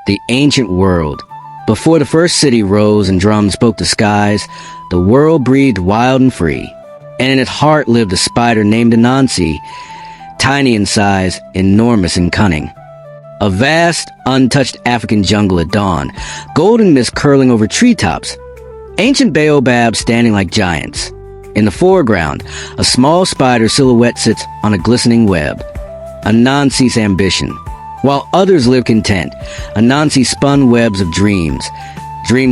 The ancient world. Before the first city rose and drums spoke the skies, the world breathed wild and free. And in its heart lived a spider named Anansi, tiny in size, enormous in cunning. A vast, untouched African jungle at dawn, golden mist curling over treetops, ancient baobabs standing like giants. In the foreground, a small spider silhouette sits on a glistening web. Anansi's ambition. While others live content, Anansi spun webs of dreams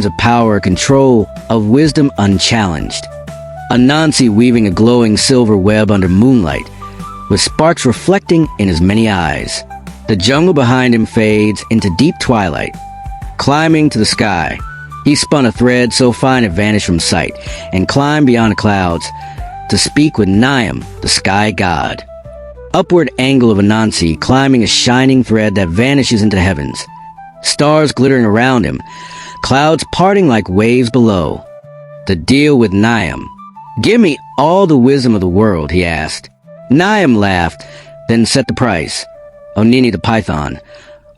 of power, control, of wisdom unchallenged. Anansi weaving a glowing silver web under moonlight, with sparks reflecting in his many eyes. The jungle behind him fades into deep twilight. Climbing to the sky, he spun a thread so fine it vanished from sight, and climbed beyond the clouds to speak with Niam, the sky god. Upward angle of Anansi climbing a shining thread that vanishes into the heavens. Stars glittering around him, clouds parting like waves below. The deal with Niam. "Give me all the wisdom of the world," he asked. Niam laughed, then set the price. Onini the python,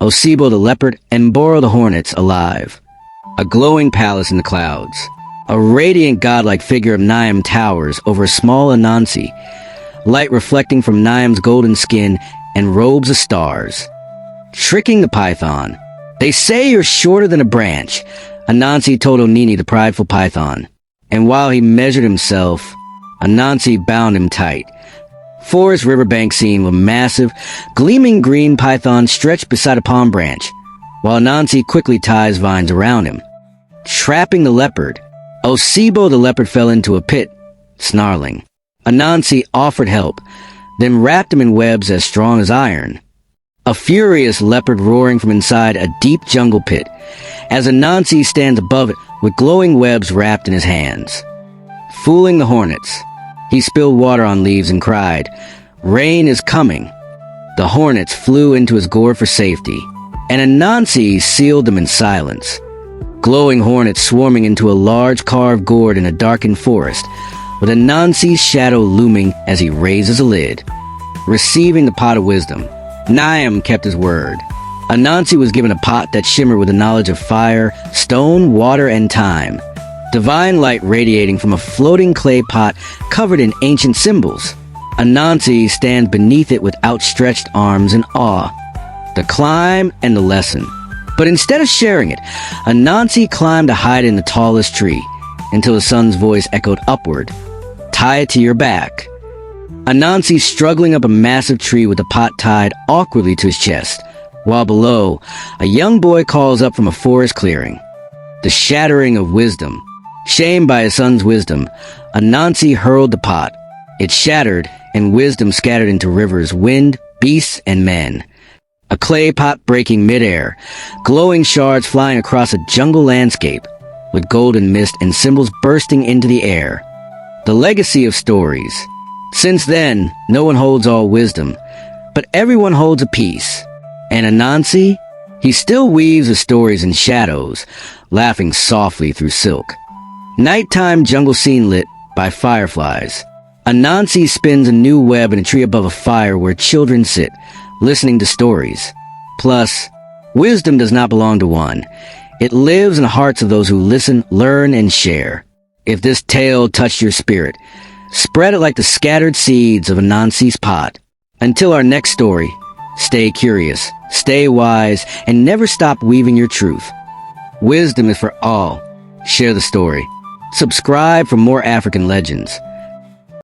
Osibo the leopard, and Boro the hornets alive. A glowing palace in the clouds. A radiant godlike figure of Niam towers over a small Anansi, light reflecting from Niam's golden skin and robes of stars. Tricking the python. "They say you're shorter than a branch," Anansi told Onini the prideful python. And while he measured himself, Anansi bound him tight. Forest riverbank scene with massive, gleaming green python stretched beside a palm branch, while Anansi quickly ties vines around him. Trapping the leopard. Osibo the leopard fell into a pit, snarling. Anansi offered help, then wrapped him in webs as strong as iron. A furious leopard roaring from inside a deep jungle pit, as Anansi stands above it with glowing webs wrapped in his hands. Fooling the hornets. He spilled water on leaves and cried, "Rain is coming." The hornets flew into his gourd for safety, and Anansi sealed them in silence. Glowing hornets swarming into a large carved gourd in a darkened forest, with Anansi's shadow looming as he raises a lid. Receiving the pot of wisdom. Niam kept his word. Anansi was given a pot that shimmered with the knowledge of fire, stone, water, and time. Divine light radiating from a floating clay pot covered in ancient symbols. Anansi stands beneath it with outstretched arms in awe. The climb and the lesson. But instead of sharing it, Anansi climbed to hide in the tallest tree, until the sun's voice echoed upward. "Tie it to your back." Anansi struggling up a massive tree with the pot tied awkwardly to his chest, while below, a young boy calls up from a forest clearing. The shattering of wisdom. Shamed by his son's wisdom, Anansi hurled the pot. It shattered, and wisdom scattered into rivers, wind, beasts, and men. A clay pot breaking midair, glowing shards flying across a jungle landscape, with golden mist and symbols bursting into the air. The legacy of stories. Since then, no one holds all wisdom, but everyone holds a piece. And Anansi? He still weaves the stories in shadows, laughing softly through silk. Nighttime jungle scene lit by fireflies. Anansi spins a new web in a tree above a fire where children sit, listening to stories. Plus, wisdom does not belong to one. It lives in the hearts of those who listen, learn, and share. If this tale touched your spirit, spread it like the scattered seeds of Anansi's pot. Until our next story, stay curious, stay wise, and never stop weaving your truth. Wisdom is for all. Share the story. Subscribe for more African legends.